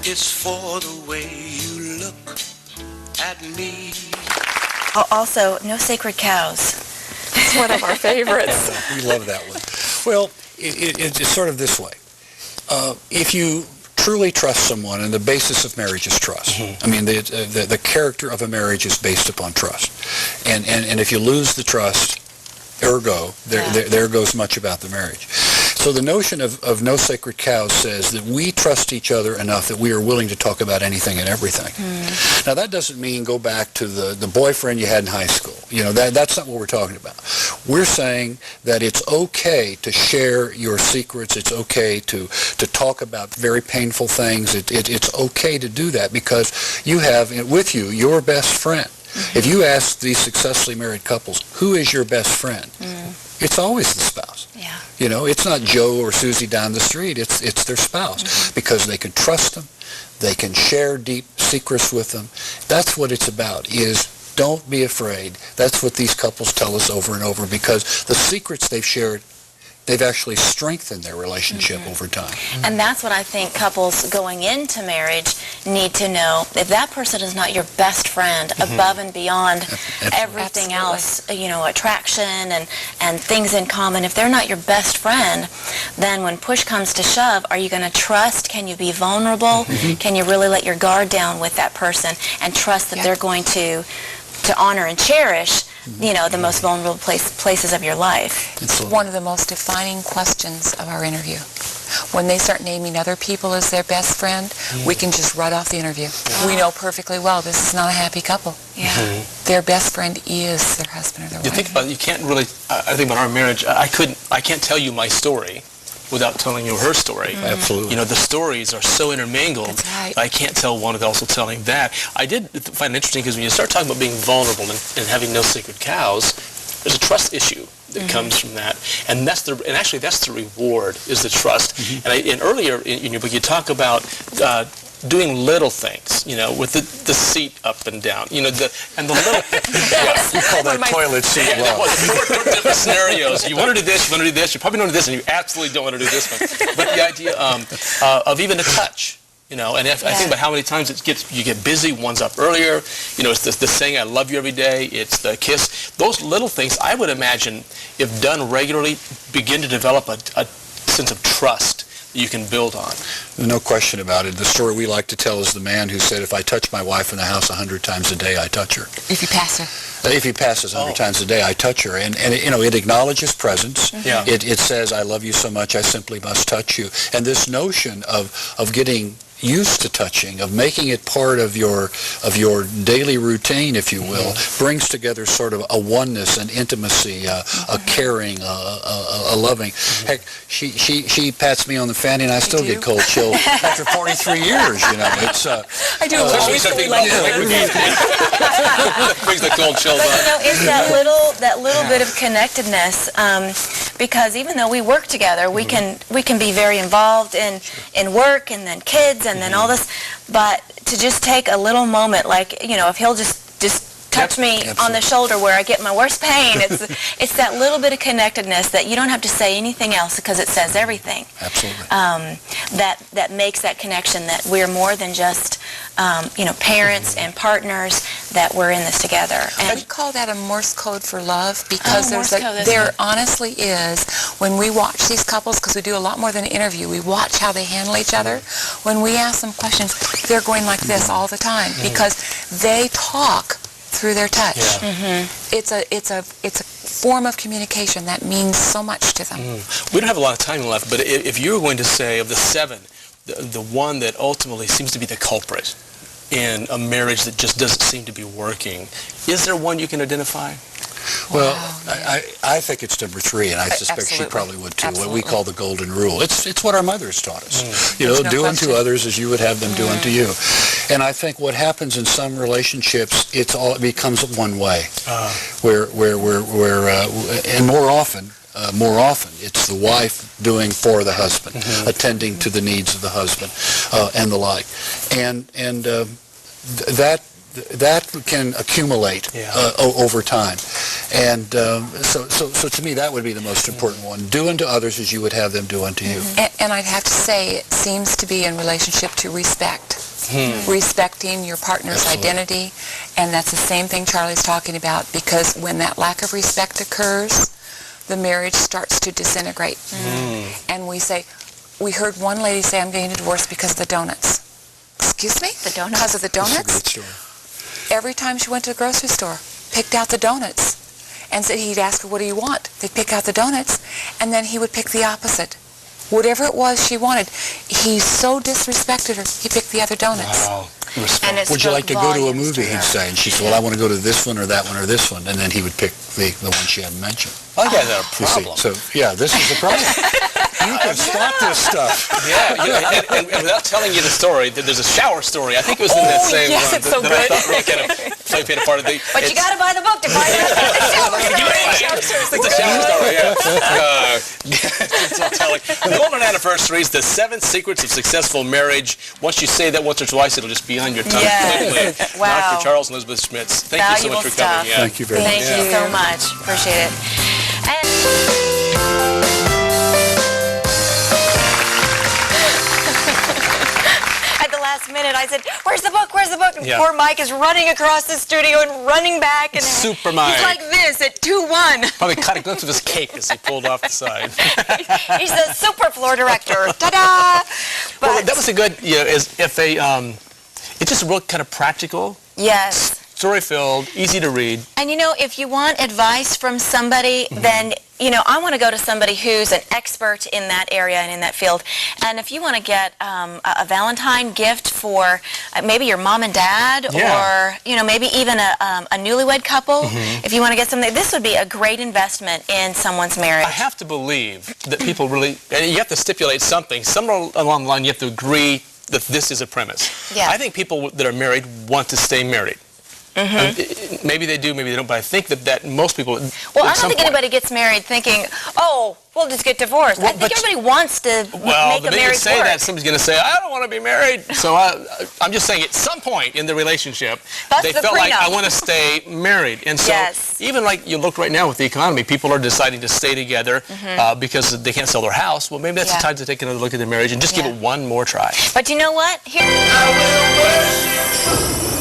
It's for the way you look at me. Also, no sacred cows. It's one of our favorites. We love that one. Well, it's sort of this way. If you truly trust someone, and the basis of marriage is trust. I mean, the character of a marriage is based upon trust. And if you lose the trust, ergo, there goes much about the marriage. So the notion of no sacred cows says that we trust each other enough that we are willing to talk about anything and everything. Now, that doesn't mean go back to the boyfriend you had in high school. You know, that's not what we're talking about. We're saying that it's okay to share your secrets. It's okay to talk about very painful things. It's okay to do that because you have with you your best friend. If you ask these successfully married couples, who is your best friend? It's always the spouse. Yeah. You know, it's not Joe or Susie down the street. It's their spouse because they can trust them. They can share deep secrets with them. That's what it's about, is don't be afraid. That's what these couples tell us over and over, because the secrets they've shared, they've actually strengthened their relationship over time. And that's what I think couples going into marriage need to know. If that person is not your best friend above and beyond everything else, you know, attraction and things in common, if they're not your best friend, then when push comes to shove, are you going to trust? Can you be vulnerable? Can you really let your guard down with that person and trust that they're going to honor and cherish, you know, the most vulnerable places of your life? It's one of the most defining questions of our interview. When they start naming other people as their best friend, we can just write off the interview. We know perfectly well this is not a happy couple. Their best friend is their husband or their wife. You think about it, you can't really, I think about our marriage, I can't tell you my story without telling you her story. Absolutely. You know, the stories are so intermingled. That's right. I can't tell one without also telling that. I did find it interesting because when you start talking about being vulnerable and having no sacred cows, there's a trust issue that comes from that, and actually that's the reward, is the trust. And earlier in your book you talk about doing little things, you know, with the seat up and down, you know, the little. You call that toilet seat love. Four different scenarios. You want to do this, you want to do this, you probably don't do this, and you absolutely don't want to do this one. But the idea of even a touch. You know, and I think about how many times you get busy. One's up earlier. You know, it's the saying, "I love you" every day. It's the kiss. Those little things, I would imagine, if done regularly, begin to develop a sense of trust that you can build on. No question about it. The story we like to tell is the man who said, "If I touch my wife in the house 100 times a day, I touch her." If you pass her. If he passes 100 times a day, I touch her. And you know, it acknowledges presence. It says, "I love you so much, I simply must touch you." And this notion of getting used to touching, of making it part of your daily routine, if you will, brings together sort of a oneness, an intimacy, a caring, a loving. Heck, she pats me on the fanny and I still get cold chill after 43 years, you know. It's I do Something like brings the cold chills on. But you know, it's that little bit of connectedness, because even though we work together, we can be very involved in work and then kids and then all this, but to just take a little moment, like, you know, if he'll just touch me on the shoulder where I get my worst pain, it's that little bit of connectedness that you don't have to say anything else because it says everything. Absolutely. That makes that connection that we're more than just you know, parents and partners, that we're in this together. And I call that a Morse code for love, because there honestly is, when we watch these couples, because we do a lot more than an interview, we watch how they handle each other. When we ask them questions, they're going like this all the time because they talk through their touch. It's a form of communication that means so much to them. We don't have a lot of time left, but if you were going to say, of the seven, the one that ultimately seems to be the culprit in a marriage that just doesn't seem to be working, is there one you can identify? Well, I think it's number 3, and I suspect she probably would too. What we call the golden rule. It's what our mothers taught us. You know, do unto others as you would have them do unto you. And I think what happens in some relationships, it becomes one way, where and more often, it's the wife doing for the husband, attending to the needs of the husband, and the like, and that can accumulate over time. And so to me, that would be the most important one. Do unto others as you would have them do unto you. And I'd have to say, it seems to be in relationship to respect. Respecting your partner's identity, and that's the same thing Charlie's talking about, because when that lack of respect occurs, the marriage starts to disintegrate. And we heard one lady say, I'm getting a divorce because of the donuts. Excuse me? The donuts? Because of the donuts? That's a great story. Every time she went to the grocery store, picked out the donuts, and said he'd ask her, what do you want? They'd pick out the donuts, and then he would pick the opposite. Whatever it was she wanted, he so disrespected her, he picked the other donuts. Wow. And it's Would you like to go to a volumes movie, to he'd her. say. And she said, well, I want to go to this one or that one or this one. And then he would pick the one she hadn't mentioned. I got a You see, problem. so, yeah, this is the problem. You can stop this stuff. Yeah, and without telling you the story, there's a shower story. I think it was in that same yes, one it's so that I good. thought really kind of played a part of the... But you got to buy the book to buy the shower story. It's a shower story, yeah. It's all telling. The Golden Anniversary is the 7 secrets of successful marriage. Once you say that once or twice, it'll just be on your tongue. Yes. Quickly. Wow. Dr. Charles and Elizabeth Schmitz, thank you so Valuable much for coming. stuff. Yeah. Thank you very much. Thank you so much. Appreciate it. At the last minute, I said, where's the book? Where's the book? And Yeah. poor Mike is running across the studio and running back. And Super Mike. He's like this at 2-1. Probably caught a glimpse of his cake as he pulled off the side. He's the super floor director. Ta-da! Well, But that was a good, it's just real kind of practical, yes. story-filled, easy to read. And if you want advice from somebody, then, I want to go to somebody who's an expert in that area and in that field. And if you want to get a Valentine gift for maybe your mom and dad, or, maybe even a newlywed couple, if you want to get something, this would be a great investment in someone's marriage. I have to believe that people really, and you have to stipulate something. Somewhere along the line, you have to agree that this is a premise. Yeah. I think people that are married want to stay married. Maybe they do, maybe they don't, but I think that most people... Well, I don't think anybody gets married thinking, oh, we'll just get divorced. I think everybody wants to make a the minute you marriage say work. that, somebody's going to say, I don't want to be married. So I'm just saying, at some point in the relationship, That's they the felt like, prenup. I want to stay married. And so Yes. even like you look right now with the economy, people are deciding to stay together because they can't sell their house. Well, maybe that's the time to take another look at their marriage and just give it one more try. But you know what? Here. I will worship